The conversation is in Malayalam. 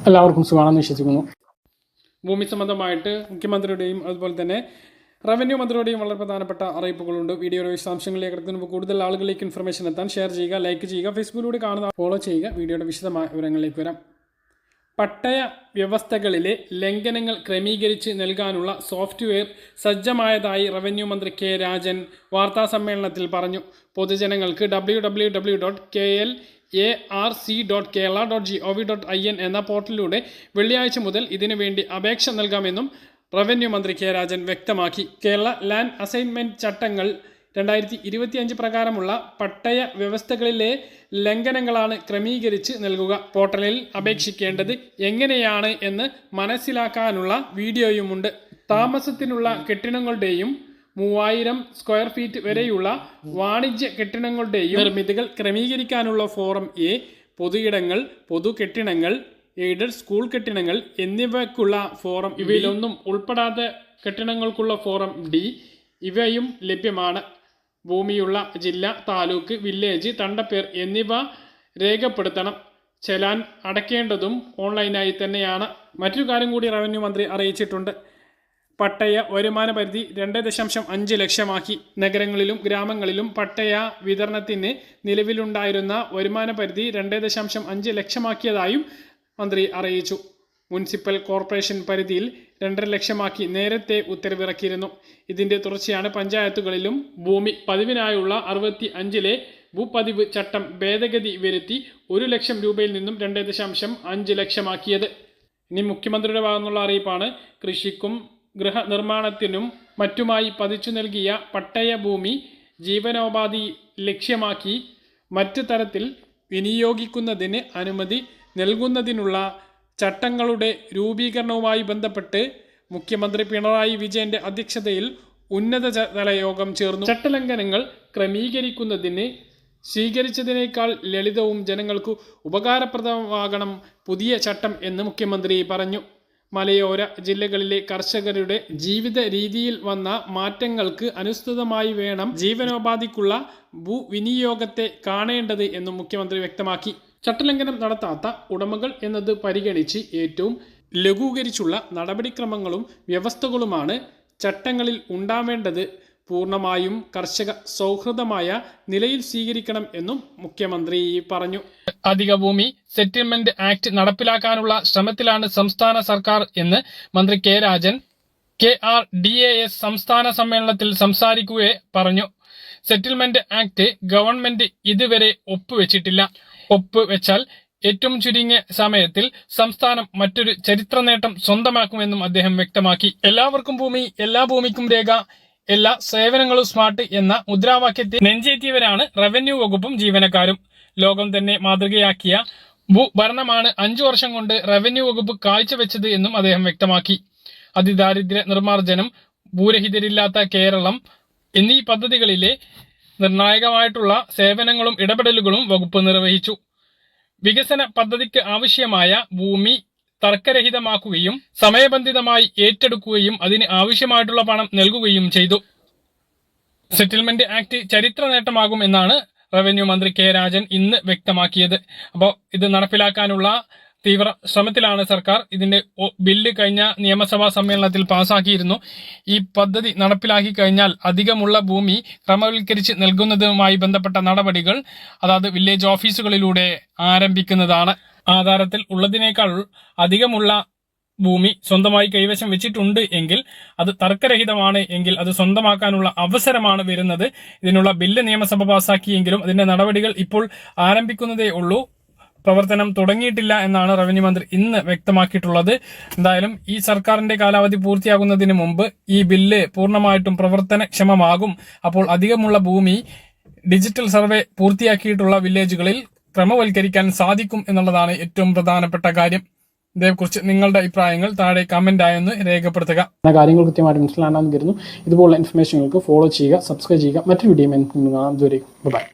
എല്ലാവർക്കും സുഖമാണെന്ന് വിശ്വസിക്കുന്നു. ഭൂമി സംബന്ധമായിട്ട് മുഖ്യമന്ത്രിയുടെയും അതുപോലെ തന്നെ റവന്യൂ മന്ത്രിയുടെയും വളരെ പ്രധാനപ്പെട്ട അറിയിപ്പുകളുണ്ട്. വീഡിയോയുടെ വിശദാംശങ്ങളിലേക്ക് കിടക്കുന്നതിന് കൂടുതൽ ആളുകളിലേക്ക് ഇൻഫർമേഷൻ എത്താൻ ഷെയർ ചെയ്യുക, ലൈക്ക് ചെയ്യുക, ഫേസ്ബുക്കിലൂടെ കാണുന്ന ഫോളോ ചെയ്യുക. വീഡിയോയുടെ വിശദമായ വിവരങ്ങളിലേക്ക് വരാം. പട്ടയ വ്യവസ്ഥകളിലെ ലംഘനങ്ങൾ ക്രമീകരിച്ച് നൽകാനുള്ള സോഫ്റ്റ്വെയർ സജ്ജമായതായി റവന്യൂ മന്ത്രി കെ രാജൻ വാർത്താസമ്മേളനത്തിൽ പറഞ്ഞു. പൊതുജനങ്ങൾക്ക് www.KLARC.kerala.gov.in എന്ന പോർട്ടലിലൂടെ വെള്ളിയാഴ്ച മുതൽ ഇതിനു വേണ്ടി അപേക്ഷ നൽകാമെന്നും റവന്യൂ മന്ത്രി കെ രാജൻ വ്യക്തമാക്കി. കേരള ലാൻഡ് അസൈൻമെന്റ് ചട്ടങ്ങൾ 2025 പ്രകാരമുള്ള പട്ടയ വ്യവസ്ഥകളിലെ ലംഘനങ്ങളാണ് ക്രമീകരിച്ച് നൽകുക. പോർട്ടലിൽ അപേക്ഷിക്കേണ്ടത് എങ്ങനെയാണ് എന്ന് മനസ്സിലാക്കാനുള്ള വീഡിയോയുമുണ്ട്. താമസത്തിനുള്ള കെട്ടിടങ്ങളുടെയും 3000 സ്ക്വയർ ഫീറ്റ് വരെയുള്ള വാണിജ്യ കെട്ടിടങ്ങളുടെയും നിർമ്മിതികൾ ക്രമീകരിക്കാനുള്ള ഫോറം എ, പൊതുയിടങ്ങൾ, പൊതു കെട്ടിടങ്ങൾ, എയ്ഡഡ് സ്കൂൾ കെട്ടിടങ്ങൾ എന്നിവയ്ക്കുള്ള ഫോറം ഇവയിലൊന്നും ഉൾപ്പെടാത്ത കെട്ടിടങ്ങൾക്കുള്ള ഫോറം ഡി ഇവയും ലഭ്യമാണ്. ഭൂമിയുള്ള ജില്ല, താലൂക്ക്, വില്ലേജ്, തണ്ടപ്പേർ എന്നിവ രേഖപ്പെടുത്തണം. ചെലാൻ അടയ്ക്കേണ്ടതും ഓൺലൈനായി തന്നെയാണ്. മറ്റൊരു കാര്യം കൂടി റവന്യൂ മന്ത്രി അറിയിച്ചിട്ടുണ്ട്. പട്ടയ വരുമാന പരിധി 2.5 ലക്ഷമാക്കി. നഗരങ്ങളിലും ഗ്രാമങ്ങളിലും പട്ടയ വിതരണത്തിന് നിലവിലുണ്ടായിരുന്ന വരുമാന പരിധി 2.5 ലക്ഷമാക്കിയതായും മന്ത്രി അറിയിച്ചു. മുനിസിപ്പൽ കോർപ്പറേഷൻ പരിധിയിൽ 2.5 ലക്ഷമാക്കി നേരത്തെ ഉത്തരവിറക്കിയിരുന്നു. ഇതിന്റെ തുടർച്ചയാണ് പഞ്ചായത്തുകളിലും ഭൂമി പതിവിനായുള്ള 65 ഭൂപതിവ് ചട്ടം ഭേദഗതി വരുത്തി 1 ലക്ഷം രൂപയിൽ നിന്നും 2.5 ലക്ഷമാക്കിയത്. ഇനി മുഖ്യമന്ത്രിയുടെ ഭാഗത്തുനിന്നുള്ള അറിയിപ്പാണ്. കൃഷിക്കും ഗൃഹനിർമ്മാണത്തിനും മറ്റുമായി പതിച്ചു നൽകിയ പട്ടയ ഭൂമി ജീവനോപാധി ലക്ഷ്യമാക്കി മറ്റു തരത്തിൽ വിനിയോഗിക്കുന്നതിന് അനുമതി നൽകുന്നതിനുള്ള ചട്ടങ്ങളുടെ രൂപീകരണവുമായി ബന്ധപ്പെട്ട് മുഖ്യമന്ത്രി പിണറായി വിജയന്റെ അധ്യക്ഷതയിൽ ഉന്നതതല യോഗം ചേർന്നു. ചട്ടലംഘനങ്ങൾ ക്രമീകരിക്കുന്നതിന് സ്വീകരിച്ചതിനേക്കാൾ ലളിതവും ജനങ്ങൾക്ക് ഉപകാരപ്രദമാകണം പുതിയ ചട്ടം എന്ന് മുഖ്യമന്ത്രി പറഞ്ഞു. മലയോര ജില്ലകളിലെ കർഷകരുടെ ജീവിത രീതിയിൽ വന്ന മാറ്റങ്ങൾക്ക് അനുസൃതമായി വേണം ജീവനോപാധിക്കുള്ള ഭൂവിനിയോഗത്തെ കാണേണ്ടത് എന്നും മുഖ്യമന്ത്രി വ്യക്തമാക്കി. ചട്ടലംഘനം നടത്താത്ത ഉടമകൾ എന്നത് പരിഗണിച്ച് ഏറ്റവും ലഘൂകരിച്ചുള്ള നടപടിക്രമങ്ങളും വ്യവസ്ഥകളുമാണ് ചട്ടങ്ങളിൽ ഉണ്ടാവേണ്ടത്. പൂർണ്ണമായും കർഷക സൗഹൃദമായ നിലയിൽ സ്വീകരിക്കണം എന്നും മുഖ്യമന്ത്രി പറഞ്ഞു. അധിക ഭൂമി സെറ്റിൽമെന്റ് ആക്ട് നടപ്പിലാക്കാനുള്ള ശ്രമത്തിലാണ് സംസ്ഥാന സർക്കാർ എന്ന് മന്ത്രി കെ രാജൻ KRDAS സംസ്ഥാന സമ്മേളനത്തിൽ സംസാരിക്കുകയെ പറഞ്ഞു. സെറ്റിൽമെന്റ് ആക്ട് ഗവൺമെന്റ് ഇതുവരെ ഒപ്പുവെച്ചിട്ടില്ല. ഒപ്പുവെച്ചാൽ ഏറ്റവും ചുരുങ്ങിയ സമയത്തിൽ സംസ്ഥാനം മറ്റൊരു ചരിത്ര നേട്ടം സ്വന്തമാക്കുമെന്നും അദ്ദേഹം വ്യക്തമാക്കി. എല്ലാവർക്കും ഭൂമി, എല്ലാ ഭൂമിക്കും രേഖ, എല്ലാ സേവനങ്ങളും സ്മാർട്ട് എന്ന മുദ്രാവാക്യത്തെ നെഞ്ചേറ്റിയവരാണ് റവന്യൂ വകുപ്പും ജീവനക്കാരും. ലോകം തന്നെ മാതൃകയാക്കിയ ഭരണമാണ് 5 വർഷം കൊണ്ട് റവന്യൂ വകുപ്പ് കാഴ്ചവെച്ചത് എന്നും അദ്ദേഹം വ്യക്തമാക്കി. അതിദാരിദ്ര്യ നിർമ്മാർജ്ജനം, ഭൂരഹിതരില്ലാത്ത കേരളം എന്നീ പദ്ധതികളിലെ നിർണായകമായിട്ടുള്ള സേവനങ്ങളും ഇടപെടലുകളും വകുപ്പ് നിർവഹിച്ചു. വികസന പദ്ധതിക്ക് ആവശ്യമായ ഭൂമി തർക്കരഹിതമാക്കുകയും സമയബന്ധിതമായി ഏറ്റെടുക്കുകയും അതിന് ആവശ്യമായിട്ടുള്ള പണം നൽകുകയും ചെയ്തു. സെറ്റിൽമെന്റ് ആക്ട് ചരിത്ര നേട്ടമാകും എന്നാണ് റവന്യൂ മന്ത്രി കെ രാജൻ ഇന്ന് വ്യക്തമാക്കിയത്. അപ്പോൾ ഇത് നടപ്പിലാക്കാനുള്ള തീവ്ര ശ്രമത്തിലാണ് സർക്കാർ. ഇതിന്റെ ബില്ല് കഴിഞ്ഞ നിയമസഭാ സമ്മേളനത്തിൽ പാസാക്കിയിരുന്നു. ഈ പദ്ധതി നടപ്പിലാക്കി കഴിഞ്ഞാൽ അധികമുള്ള ഭൂമി ക്രമവൽക്കരിച്ച് നൽകുന്നതുമായി ബന്ധപ്പെട്ട നടപടികൾ അതായത് വില്ലേജ് ഓഫീസുകളിലൂടെ ആരംഭിക്കുന്നതാണ്. ആധാരത്തിൽ ഉള്ളതിനേക്കാൾ അധികമുള്ള ഭൂമി സ്വന്തമായി കൈവശം വെച്ചിട്ടുണ്ട് എങ്കിൽ അത് തർക്കരഹിതമാണ് എങ്കിൽ അത് സ്വന്തമാക്കാനുള്ള അവസരമാണ് വരുന്നത്. ഇതിനുള്ള ബില്ല് നിയമസഭ പാസാക്കിയെങ്കിലും അതിന്റെ നടപടികൾ ഇപ്പോൾ ആരംഭിക്കുന്നതേ ഉള്ളൂ. പ്രവർത്തനം തുടങ്ങിയിട്ടില്ല എന്നാണ് റവന്യൂ മന്ത്രി ഇന്ന് വ്യക്തമാക്കിയിട്ടുള്ളത്. എന്തായാലും ഈ സർക്കാരിന്റെ കാലാവധി പൂർത്തിയാകുന്നതിന് മുമ്പ് ഈ ബില്ല് പൂർണ്ണമായിട്ടും പ്രവർത്തനക്ഷമമാകും. അപ്പോൾ അധികമുള്ള ഭൂമി ഡിജിറ്റൽ സർവേ പൂർത്തിയാക്കിയിട്ടുള്ള വില്ലേജുകളിൽ ക്രമവൽക്കരിക്കാൻ സാധിക്കും എന്നുള്ളതാണ് ഏറ്റവും പ്രധാനപ്പെട്ട കാര്യം. ഇതേക്കുറിച്ച് നിങ്ങളുടെ അഭിപ്രായങ്ങൾ താഴെ കമന്റായൊന്ന് രേഖപ്പെടുത്തുക. കാര്യങ്ങൾ കൃത്യമായിട്ട് മനസ്സിലാണെന്ന് കരുതുന്നു. ഇതുപോലുള്ള ഇൻഫർമേഷനുകൾക്ക് ഫോളോ ചെയ്യുക, സബ്സ്ക്രൈബ് ചെയ്യുക. മറ്റൊരു വീഡിയോ കാണാം. ബൈ.